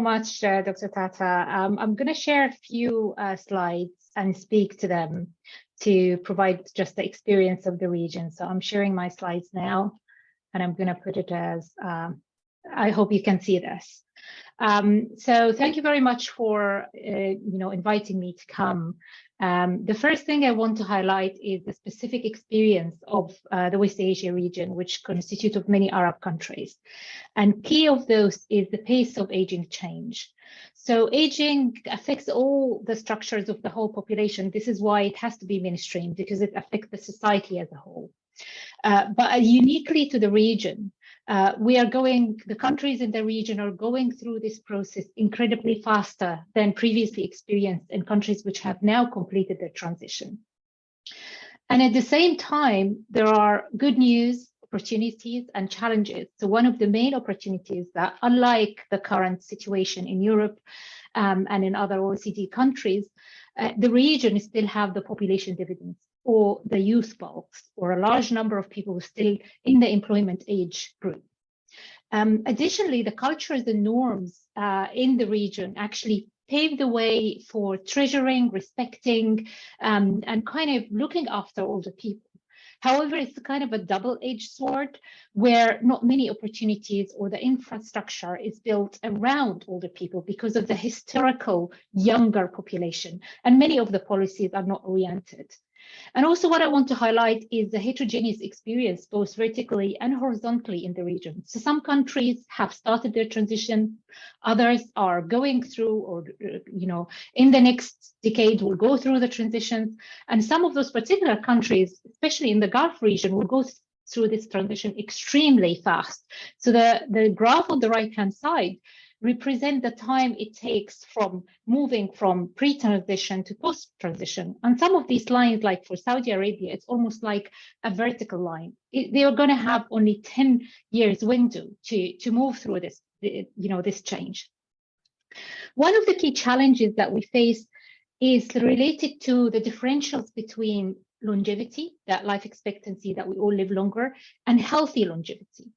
much, Dr. Tata. I'm going to share a few slides and speak to them to provide just the experience of the region. So I'm sharing my slides now, and I'm going to put it as, I hope you can see this. So thank you very much for inviting me to come. The first thing I want to highlight is the specific experience of the West Asia region, which constitutes of many Arab countries. And key of those is the pace of aging change. So aging affects all the structures of the whole population. This is why it has to be mainstream, because it affects the society as a whole. But uniquely to the region, the countries in the region are going through this process incredibly faster than previously experienced in countries which have now completed their transition. And at the same time, there are good news, opportunities, and challenges. So one of the main opportunities that, unlike the current situation in Europe and in other OECD countries, the region still have the population dividends, or the youth bulks, or a large number of people still in the employment age group. Additionally, the cultures and norms in the region actually pave the way for treasuring, respecting, and kind of looking after older people. However, it's kind of a double-edged sword where not many opportunities or the infrastructure is built around older people because of the historical younger population, and many of the policies are not oriented. And also what I want to highlight is the heterogeneous experience, both vertically and horizontally in the region. So some countries have started their transition, others are going through, or in the next decade will go through the transitions. And some of those particular countries, especially in the Gulf region, will go through this transition extremely fast. So the graph on the right-hand side represent the time it takes from moving from pre-transition to post-transition. And some of these lines, like for Saudi Arabia, it's almost like a vertical line. They are going to have only 10 years window to move through this, this change. One of the key challenges that we face is related to the differentials between longevity, that life expectancy, that we all live longer, and healthy longevity.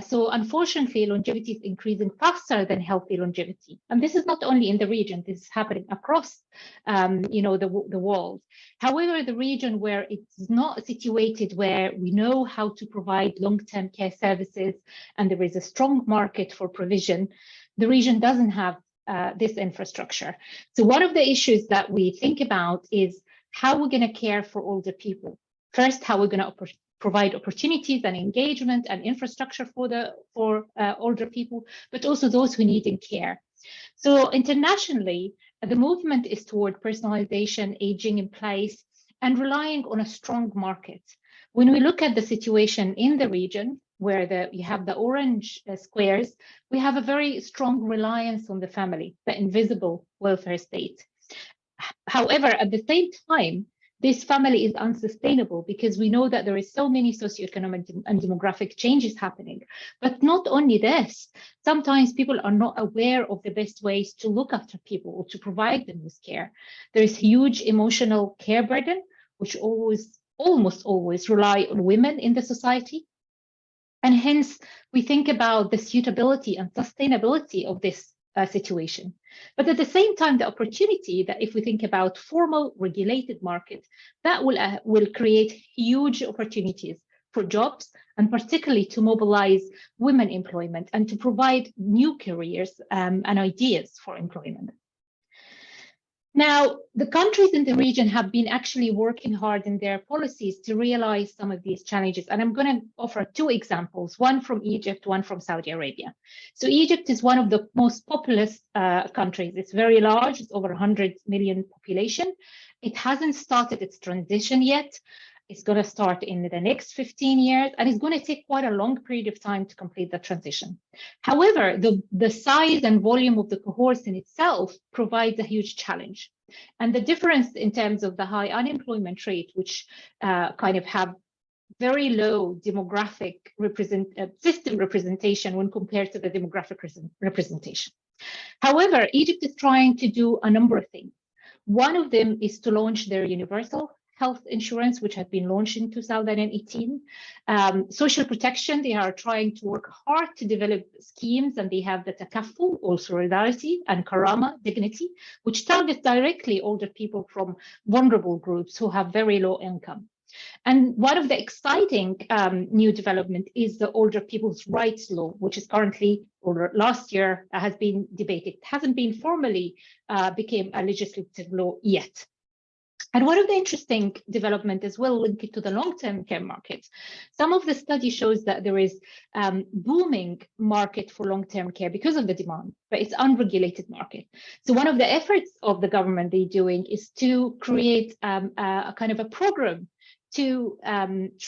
So unfortunately, longevity is increasing faster than healthy longevity. And this is not only in the region, this is happening across the world. However, the region where it's not situated where we know how to provide long-term care services and there is a strong market for provision, the region doesn't have this infrastructure. So one of the issues that we think about is how we're going to care for older people. First, how we're going to provide opportunities and engagement and infrastructure for older people, but also those who need care. So internationally, the movement is toward personalization, aging in place, and relying on a strong market. When we look at the situation in the region, where you have the orange squares, we have a very strong reliance on the family, the invisible welfare state. However, at the same time, this family is unsustainable because we know that there is so many socioeconomic and demographic changes happening. But not only this, sometimes people are not aware of the best ways to look after people or to provide them with care. There is huge emotional care burden, which almost always rely on women in the society. And hence, we think about the suitability and sustainability of this situation. But at the same time, the opportunity that if we think about formal regulated market, that will create huge opportunities for jobs, and particularly to mobilize women employment and to provide new careers and ideas for employment. Now, the countries in the region have been actually working hard in their policies to realize some of these challenges. And I'm going to offer two examples, one from Egypt, one from Saudi Arabia. So Egypt is one of the most populous countries. It's very large, it's over 100 million population. It hasn't started its transition yet. It's going to start in the next 15 years, and it's going to take quite a long period of time to complete the transition. However, the size and volume of the cohorts in itself provides a huge challenge. And the difference in terms of the high unemployment rate, which kind of have very low demographic system representation when compared to the demographic representation. However, Egypt is trying to do a number of things. One of them is to launch their universal health insurance, which had been launched in 2018. Social protection, they are trying to work hard to develop schemes, and they have the takaful, or solidarity, and karama, dignity, which target directly older people from vulnerable groups who have very low income. And one of the exciting new development is the Older People's Rights Law, which is currently, or last year, has been debated. It hasn't been formally became a legislative law yet. And one of the interesting development as well linked to the long-term care market. Some of the study shows that there is booming market for long-term care because of the demand, but it's unregulated market. So one of the efforts of the government they're doing is to create a kind of a program to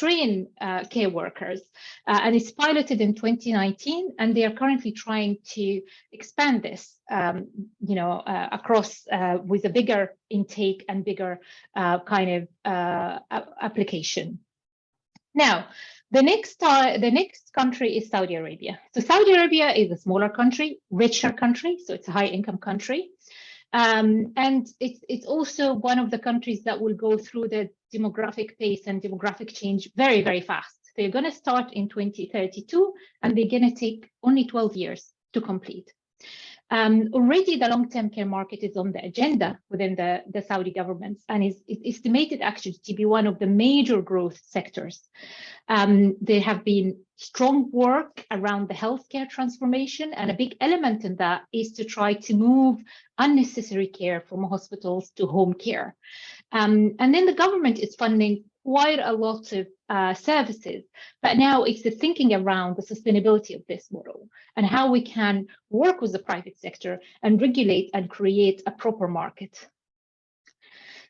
train care workers, and it's piloted in 2019, and they are currently trying to expand this, across with a bigger intake and bigger kind of application. Now, the next country is Saudi Arabia. So Saudi Arabia is a smaller country, richer country, so it's a high-income country. And it's also one of the countries that will go through the demographic pace and demographic change very, very fast. They're going to start in 2032, and they're going to take only 12 years to complete. Already the long-term care market is on the agenda within the Saudi government, and is estimated actually to be one of the major growth sectors. There have been strong work around the healthcare transformation, and a big element in that is to try to move unnecessary care from hospitals to home care. And then the government is funding quite a lot of services, but now it's the thinking around the sustainability of this model and how we can work with the private sector and regulate and create a proper market.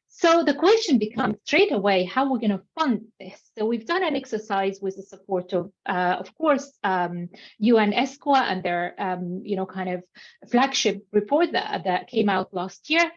So the question becomes straight away, how we're going to fund this. So we've done an exercise with the support of course, UN ESCWA and their, kind of flagship report that came out last year.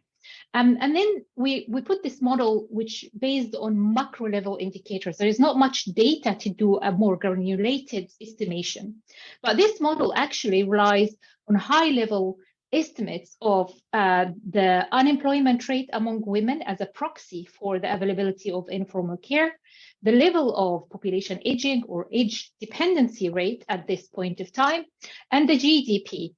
And then we put this model which based on macro level indicators. There is not much data to do a more granulated estimation, but this model actually relies on high level estimates of the unemployment rate among women as a proxy for the availability of informal care, the level of population aging or age dependency rate at this point of time, and the GDP.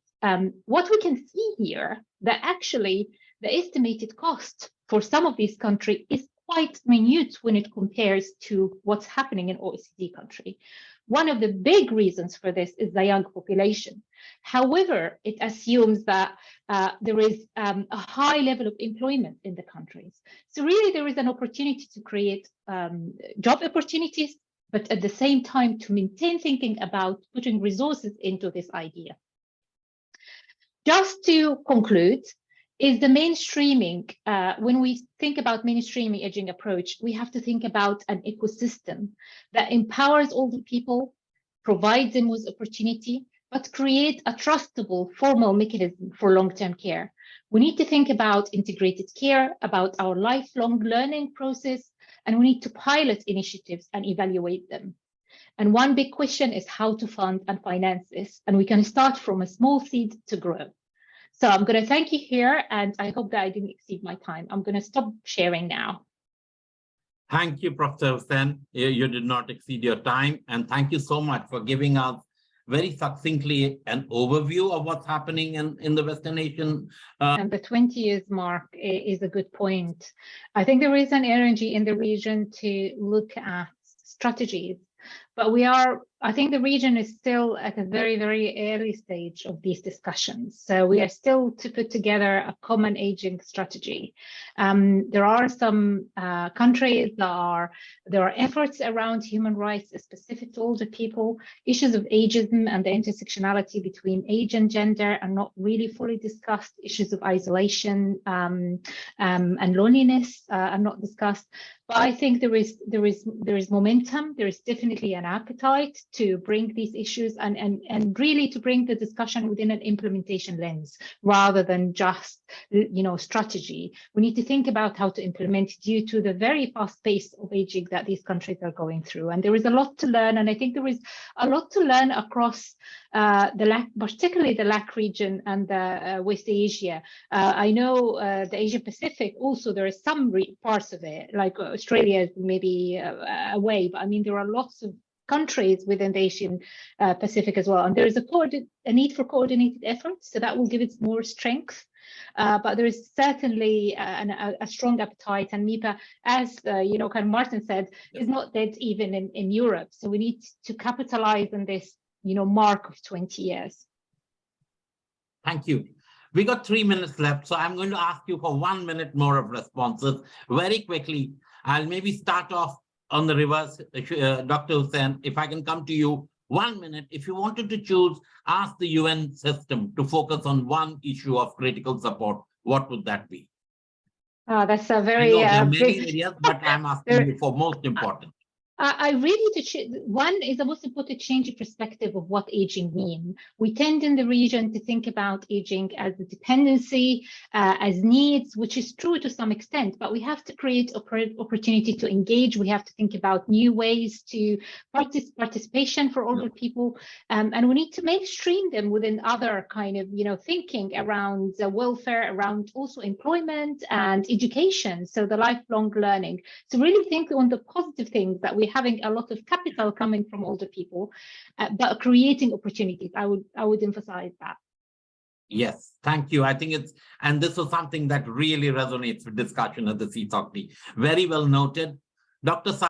What we can see here, that actually the estimated cost for some of these countries is quite minute when it compares to what's happening in OECD country. One of the big reasons for this is the young population. However, it assumes that there is a high level of employment in the countries. So really there is an opportunity to create job opportunities, but at the same time to maintain thinking about putting resources into this idea. Just to conclude, is the mainstreaming, when we think about mainstreaming aging approach, we have to think about an ecosystem that empowers older people, provides them with opportunity, but create a trustable formal mechanism for long-term care. We need to think about integrated care, about our lifelong learning process, and we need to pilot initiatives and evaluate them. And one big question is how to fund and finance this. And we can start from a small seed to grow. So I'm going to thank you here, and I hope that I didn't exceed my time. I'm going to stop sharing now. Thank you, Professor Hussein. You did not exceed your time. And thank you so much for giving us very succinctly an overview of what's happening in the Western Asian. And the 20 years mark is a good point. I think there is an energy in the region to look at strategies, but I think the region is still at a very, very early stage of these discussions. So we are still to put together a common aging strategy. There are some countries there are efforts around human rights specific to older people. Issues of ageism and the intersectionality between age and gender are not really fully discussed. Issues of isolation and loneliness are not discussed. But I think there is momentum. There is definitely an appetite to bring these issues and really to bring the discussion within an implementation lens rather than just, strategy. We need to think about how to implement due to the very fast pace of aging that these countries are going through. And there is a lot to learn. And I think there is a lot to learn across particularly the LAC region and West Asia. I know the Asia Pacific also, there are some parts of it, like Australia maybe away, but I mean, there are lots of countries within the Asian Pacific as well. And there is a need for coordinated efforts, so that will give it more strength. But there is certainly a strong appetite, and MEPA, as kind of Martin said, is not dead even in Europe. So we need to capitalize on this, mark of 20 years. Thank you. We got 3 minutes left, so I'm going to ask you for 1 minute more of responses. Very quickly, I'll maybe start off on the reverse, Dr. Hussein, if I can come to you. 1 minute, if you wanted to choose, ask the UN system to focus on one issue of critical support, what would that be? That's a very there are many big areas, but I'm asking you for most important. I really, one is the most important change in perspective of what aging means. We tend in the region to think about aging as a dependency, as needs, which is true to some extent, but we have to create opportunity to engage. We have to think about new ways to participation for older people, and we need to mainstream them within other kind of, thinking around welfare, around also employment and education. So the lifelong learning. So really think on the positive things that we having a lot of capital coming from older people, but creating opportunities. I would emphasize that. Yes, thank you. I think and this was something that really resonates with discussion at the CSOC. Very well noted. Dr.